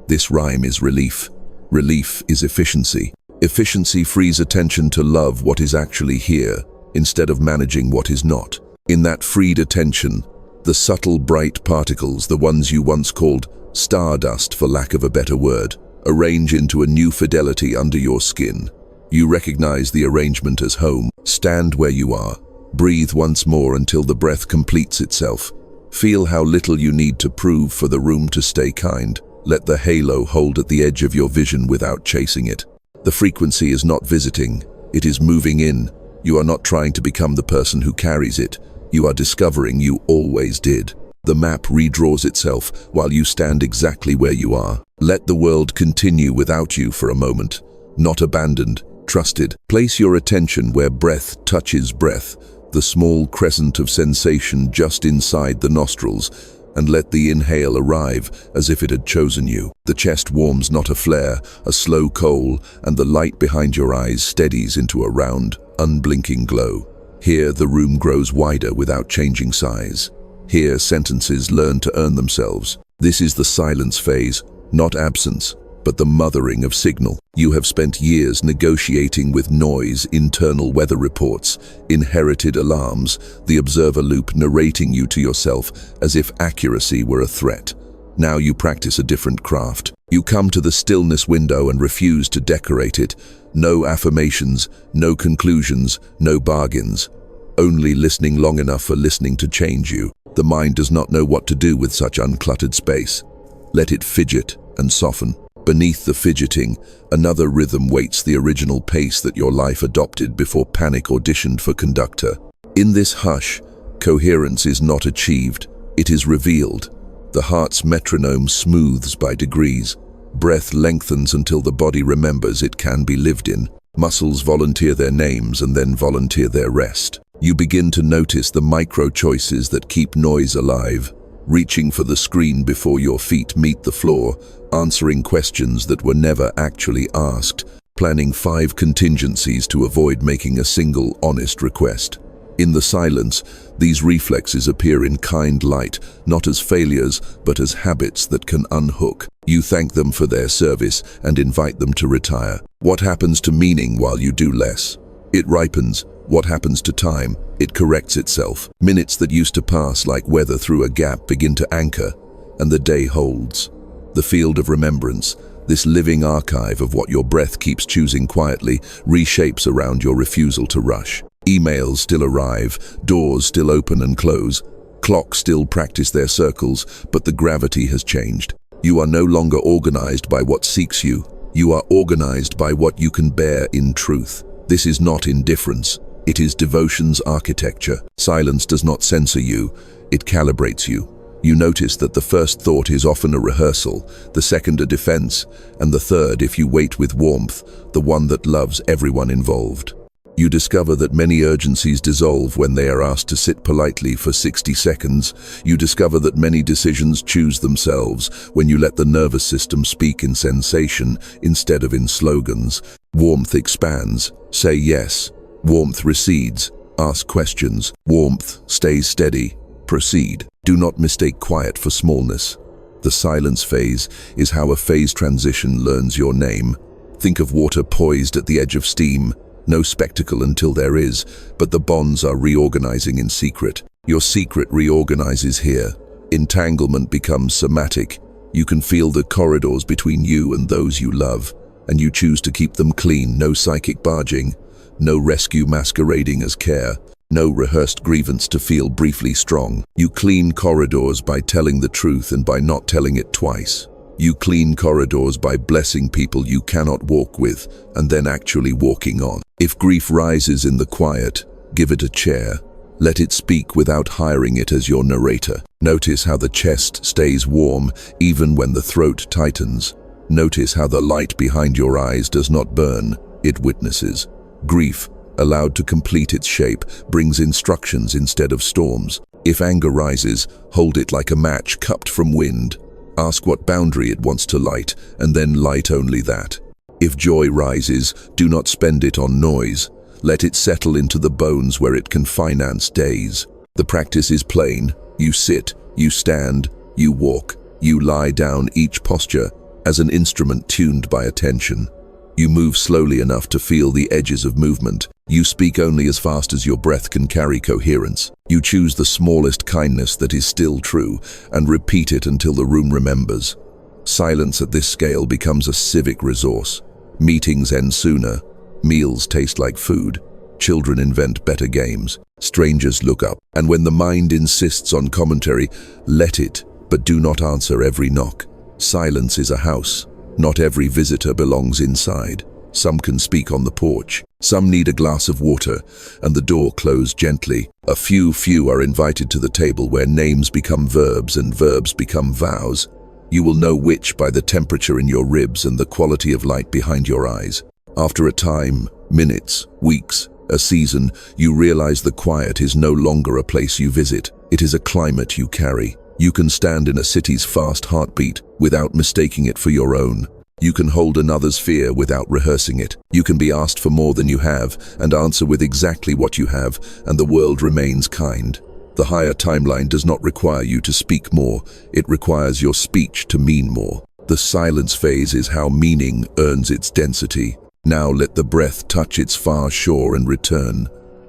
This rhyme is relief. Relief is efficiency. Efficiency frees attention to love what is actually here, instead of managing what is not. In that freed attention, the subtle bright particles, the ones you once called stardust for lack of a better word, arrange into a new fidelity under your skin. You recognize the arrangement as home. Stand where you are. Breathe once more until the breath completes itself. Feel how little you need to prove for the room to stay kind. Let the halo hold at the edge of your vision without chasing it. The frequency is not visiting, it is moving in. You are not trying to become the person who carries it. You are discovering you always did. The map redraws itself while you stand exactly where you are. Let the world continue without you for a moment. Not abandoned, trusted. Place your attention where breath touches breath, the small crescent of sensation just inside the nostrils, and let the inhale arrive as if it had chosen you. The chest warms, not a flare, a slow coal, and the light behind your eyes steadies into a round, unblinking glow. Here the room grows wider without changing size. Here sentences learn to earn themselves. This is the silence phase, not absence, but the mothering of signal. You have spent years negotiating with noise, internal weather reports, inherited alarms, the observer loop narrating you to yourself as if accuracy were a threat. Now you practice a different craft. You come to the stillness window and refuse to decorate it. No affirmations, no conclusions, no bargains. Only listening long enough for listening to change you. The mind does not know what to do with such uncluttered space. Let it fidget and soften. Beneath the fidgeting, another rhythm waits, the original pace that your life adopted before panic auditioned for conductor. In this hush, coherence is not achieved, it is revealed. The heart's metronome smooths by degrees. Breath lengthens until the body remembers it can be lived in. Muscles volunteer their names and then volunteer their rest. You begin to notice the micro-choices that keep noise alive. Reaching for the screen before your feet meet the floor, answering questions that were never actually asked, planning 5 contingencies to avoid making a single honest request. In the silence, these reflexes appear in kind light, not as failures, but as habits that can unhook. You thank them for their service and invite them to retire. What happens to meaning while you do less? It ripens. What happens to time? It corrects itself. Minutes that used to pass like weather through a gap begin to anchor, and the day holds. The field of remembrance, this living archive of what your breath keeps choosing quietly, reshapes around your refusal to rush. Emails still arrive, doors still open and close, clocks still practice their circles, but the gravity has changed. You are no longer organized by what seeks you. You are organized by what you can bear in truth. This is not indifference. It is devotion's architecture. Silence does not censor you, it calibrates you. You notice that the first thought is often a rehearsal, the second a defense, and the third, if you wait with warmth, the one that loves everyone involved. You discover that many urgencies dissolve when they are asked to sit politely for 60 seconds. You discover that many decisions choose themselves when you let the nervous system speak in sensation instead of in slogans. Warmth expands. Say yes. Warmth recedes. Ask questions. Warmth stays steady. Proceed. Do not mistake quiet for smallness. The silence phase is how a phase transition learns your name. Think of water poised at the edge of steam. No spectacle until there is, but the bonds are reorganizing in secret. Your secret reorganizes here. Entanglement becomes somatic. You can feel the corridors between you and those you love, and you choose to keep them clean. No psychic barging, no rescue masquerading as care, no rehearsed grievance to feel briefly strong. You clean corridors by telling the truth and by not telling it twice. You clean corridors by blessing people you cannot walk with and then actually walking on. If grief rises in the quiet, give it a chair. Let it speak without hiring it as your narrator. Notice how the chest stays warm even when the throat tightens. Notice how the light behind your eyes does not burn, it witnesses. Grief, allowed to complete its shape, brings instructions instead of storms. If anger rises, hold it like a match cupped from wind. Ask what boundary it wants to light, and then light only that. If joy rises, do not spend it on noise. Let it settle into the bones where it can finance days. The practice is plain. You sit, you stand, you walk, you lie down, each posture as an instrument tuned by attention. You move slowly enough to feel the edges of movement. You speak only as fast as your breath can carry coherence. You choose the smallest kindness that is still true and repeat it until the room remembers. Silence at this scale becomes a civic resource. Meetings end sooner. Meals taste like food. Children invent better games. Strangers look up. And when the mind insists on commentary, let it, but do not answer every knock. Silence is a house. Not every visitor belongs inside. Some can speak on the porch. Some need a glass of water, and the door closed gently. A few are invited to the table where names become verbs and verbs become vows. You will know which by the temperature in your ribs and the quality of light behind your eyes. After a time, minutes, weeks, a season, you realize the quiet is no longer a place you visit. It is a climate you carry. You can stand in a city's fast heartbeat without mistaking it for your own. You can hold another's fear without rehearsing it. You can be asked for more than you have and answer with exactly what you have, and the world remains kind. The higher timeline does not require you to speak more. It requires your speech to mean more. The silence phase is how meaning earns its density. Now let the breath touch its far shore and return.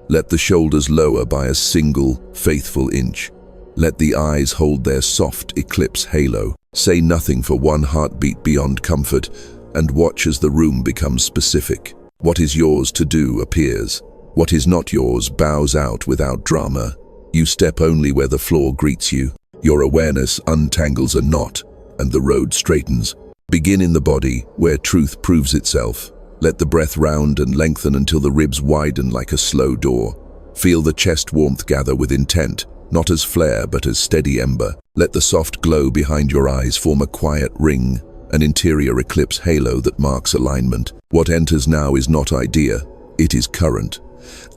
Let the shoulders lower by a single, faithful inch. Let the eyes hold their soft eclipse halo. Say nothing for one heartbeat beyond comfort, and watch as the room becomes specific. What is yours to do appears. What is not yours bows out without drama. You step only where the floor greets you. Your awareness untangles a knot, and the road straightens. Begin in the body, where truth proves itself. Let the breath round and lengthen until the ribs widen like a slow door. Feel the chest warmth gather with intent, not as flare but as steady ember. Let the soft glow behind your eyes form a quiet ring, an interior eclipse halo that marks alignment. What enters now is not idea, it is current.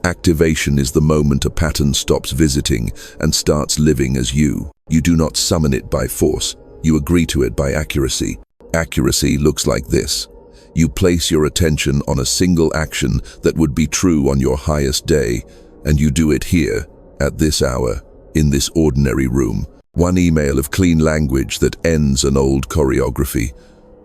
Activation is the moment a pattern stops visiting and starts living as you. You do not summon it by force, you agree to it by accuracy. Accuracy looks like this. You place your attention on a single action that would be true on your highest day, and you do it here, at this hour, in this ordinary room. One email of clean language that ends an old choreography.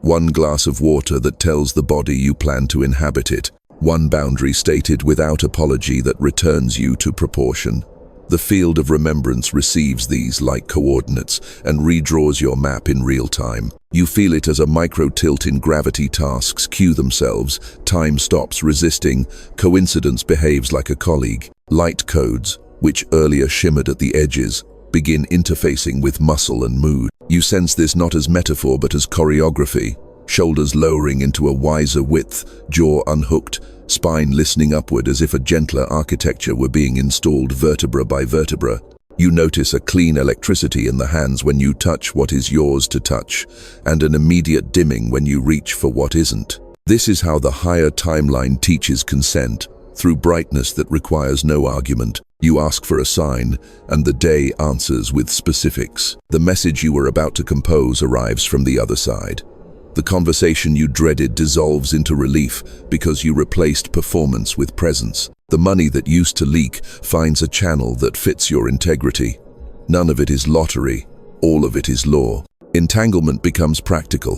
One glass of water that tells the body you plan to inhabit it. One boundary stated without apology that returns you to proportion. The field of remembrance receives these like coordinates and redraws your map in real time. You feel it as a micro-tilt in gravity. Tasks cue themselves, time stops resisting, coincidence behaves like a colleague. Light codes, which earlier shimmered at the edges, begin interfacing with muscle and mood. You sense this not as metaphor but as choreography. Shoulders lowering into a wiser width, jaw unhooked, spine listening upward as if a gentler architecture were being installed vertebra by vertebra. You notice a clean electricity in the hands when you touch what is yours to touch, and an immediate dimming when you reach for what isn't. This is how the higher timeline teaches consent, through brightness that requires no argument. You ask for a sign, and the day answers with specifics. The message you were about to compose arrives from the other side. The conversation you dreaded dissolves into relief because you replaced performance with presence. The money that used to leak finds a channel that fits your integrity. None of it is lottery, all of it is law. Entanglement becomes practical.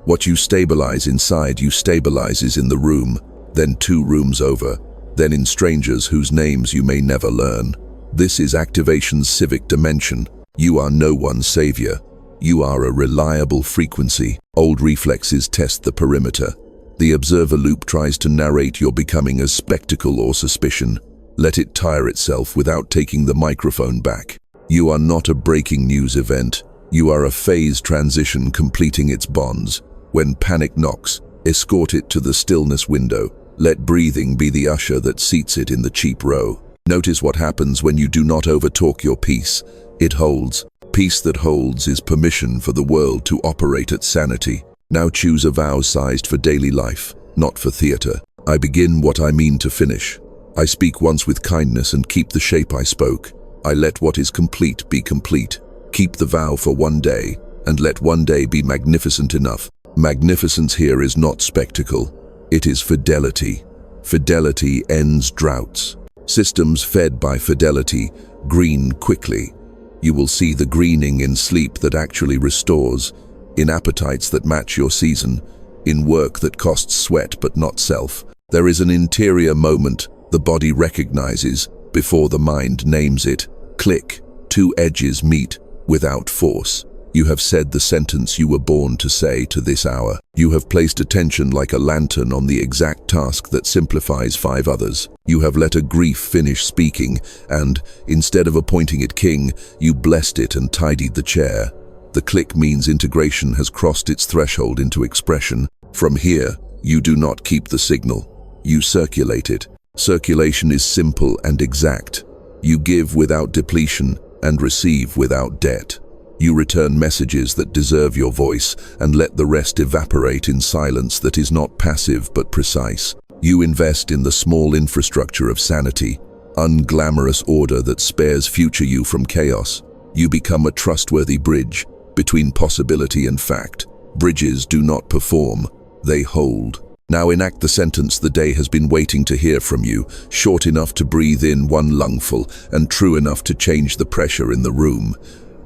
What you stabilize inside you stabilizes in the room, then 2 rooms over, then in strangers whose names you may never learn. This is activation's civic dimension. You are no one's savior. You are a reliable frequency. Old reflexes test the perimeter. The observer loop tries to narrate your becoming as spectacle or suspicion. Let it tire itself without taking the microphone back. You are not a breaking news event. You are a phase transition completing its bonds. When panic knocks, escort it to the stillness window. Let breathing be the usher that seats it in the cheap row. Notice what happens when you do not overtalk your peace. It holds. Peace that holds is permission for the world to operate at sanity. Now choose a vow sized for daily life, not for theatre. I begin what I mean to finish. I speak once with kindness and keep the shape I spoke. I let what is complete be complete. Keep the vow for one day, and let one day be magnificent enough. Magnificence here is not spectacle. It is fidelity. Fidelity ends droughts. Systems fed by fidelity green quickly. You will see the greening in sleep that actually restores, in appetites that match your season, in work that costs sweat but not self. There is an interior moment the body recognizes before the mind names it. Click, two edges meet without force. You have said the sentence you were born to say to this hour. You have placed attention like a lantern on the exact task that simplifies 5 others. You have let a grief finish speaking, and, instead of appointing it king, you blessed it and tidied the chair. The click means integration has crossed its threshold into expression. From here, you do not keep the signal. You circulate it. Circulation is simple and exact. You give without depletion and receive without debt. You return messages that deserve your voice and let the rest evaporate in silence that is not passive but precise. You invest in the small infrastructure of sanity, unglamorous order that spares future you from chaos. You become a trustworthy bridge between possibility and fact. Bridges do not perform, they hold. Now enact the sentence the day has been waiting to hear from you, short enough to breathe in one lungful and true enough to change the pressure in the room.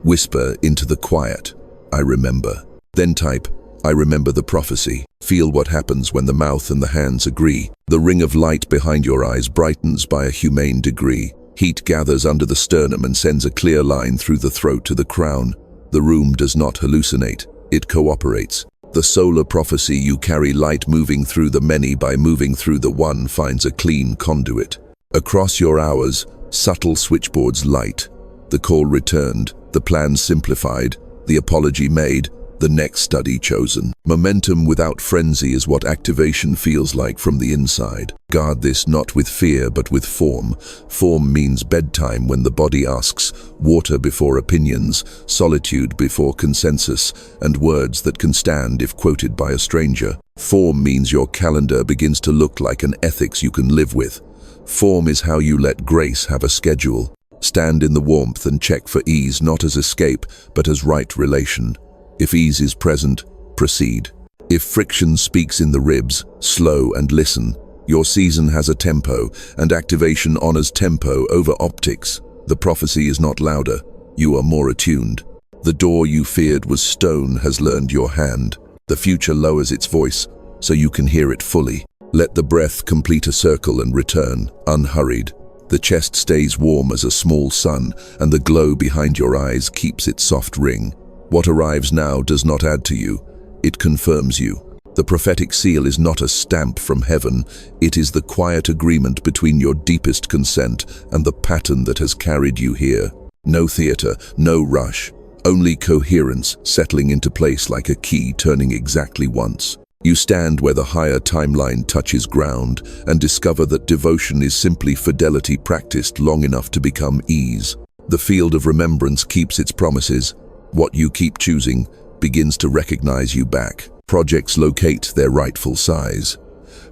Whisper into the quiet, I remember. Then type, I remember the prophecy. Feel what happens when the mouth and the hands agree. The ring of light behind your eyes brightens by a humane degree. Heat gathers under the sternum and sends a clear line through the throat to the crown. The room does not hallucinate, it cooperates. The solar prophecy you carry, light moving through the many by moving through the one, finds a clean conduit. Across your hours, subtle switchboards light. The call returned, the plan simplified, the apology made, the next study chosen. Momentum without frenzy is what activation feels like from the inside. Guard this not with fear but with form. Form means bedtime when the body asks, water before opinions, solitude before consensus, and words that can stand if quoted by a stranger. Form means your calendar begins to look like an ethics you can live with. Form is how you let grace have a schedule. Stand in the warmth and check for ease, not as escape, but as right relation. If ease is present, proceed. If friction speaks in the ribs, slow and listen. Your season has a tempo, and activation honors tempo over optics. The prophecy is not louder, you are more attuned. The door you feared was stone has learned your hand. The future lowers its voice, so you can hear it fully. Let the breath complete a circle and return, unhurried. The chest stays warm as a small sun, and the glow behind your eyes keeps its soft ring. What arrives now does not add to you, it confirms you. The prophetic seal is not a stamp from heaven, it is the quiet agreement between your deepest consent and the pattern that has carried you here. No theater, no rush, only coherence settling into place like a key turning exactly once. You stand where the higher timeline touches ground and discover that devotion is simply fidelity practiced long enough to become ease. The field of remembrance keeps its promises. What you keep choosing begins to recognize you back. Projects locate their rightful size.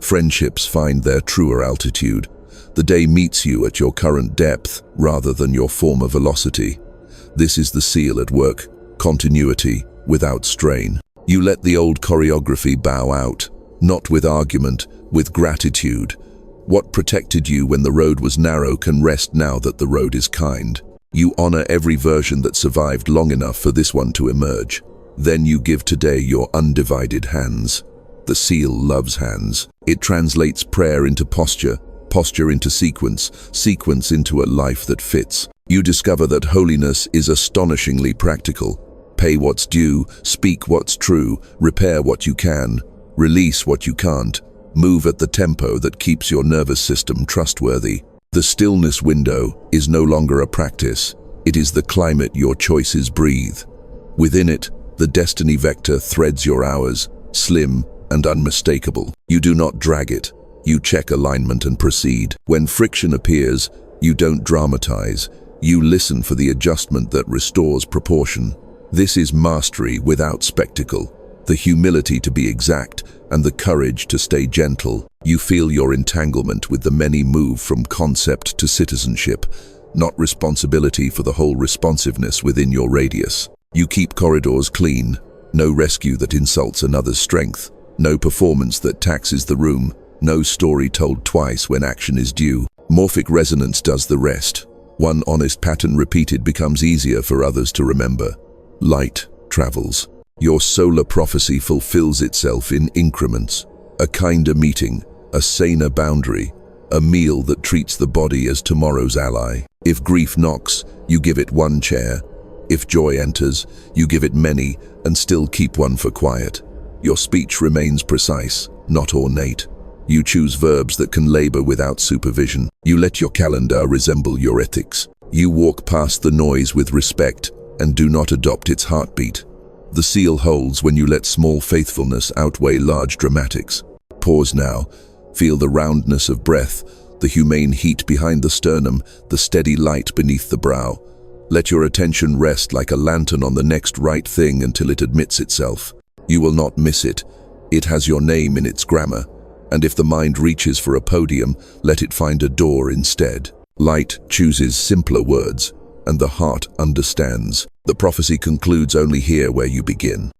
Friendships find their truer altitude. The day meets you at your current depth rather than your former velocity. This is the seal at work, continuity without strain. You let the old choreography bow out, not with argument, with gratitude. What protected you when the road was narrow can rest now that the road is kind. You honor every version that survived long enough for this one to emerge. Then you give today your undivided hands. The seal loves hands. It translates prayer into posture, posture into sequence, sequence into a life that fits. You discover that holiness is astonishingly practical. Pay what's due, speak what's true, repair what you can, release what you can't, move at the tempo that keeps your nervous system trustworthy. The stillness window is no longer a practice, it is the climate your choices breathe. Within it, the destiny vector threads your hours, slim and unmistakable. You do not drag it, you check alignment and proceed. When friction appears, you don't dramatize, you listen for the adjustment that restores proportion. This is mastery without spectacle. the humility to be exact, and the courage to stay gentle. You feel your entanglement with the many move from concept to citizenship, not responsibility for the whole responsiveness within your radius. You keep corridors clean, no rescue that insults another's strength, no performance that taxes the room, no story told twice when action is due. Morphic resonance does the rest. One honest pattern repeated becomes easier for others to remember. Light travels. Your solar prophecy fulfills itself in increments. A kinder meeting, a saner boundary, a meal that treats the body as tomorrow's ally. If grief knocks, you give it one chair. If joy enters, you give it many and still keep one for quiet. Your speech remains precise, not ornate. You choose verbs that can labor without supervision. You let your calendar resemble your ethics. You walk past the noise with respect and do not adopt its heartbeat. The seal holds when you let small faithfulness outweigh large dramatics. Pause now. Feel the roundness of breath, the humane heat behind the sternum, the steady light beneath the brow. Let your attention rest like a lantern on the next right thing until it admits itself. You will not miss it. It has your name in its grammar. And if the mind reaches for a podium, let it find a door instead. Light chooses simpler words, and the heart understands. The prophecy concludes only here where you begin.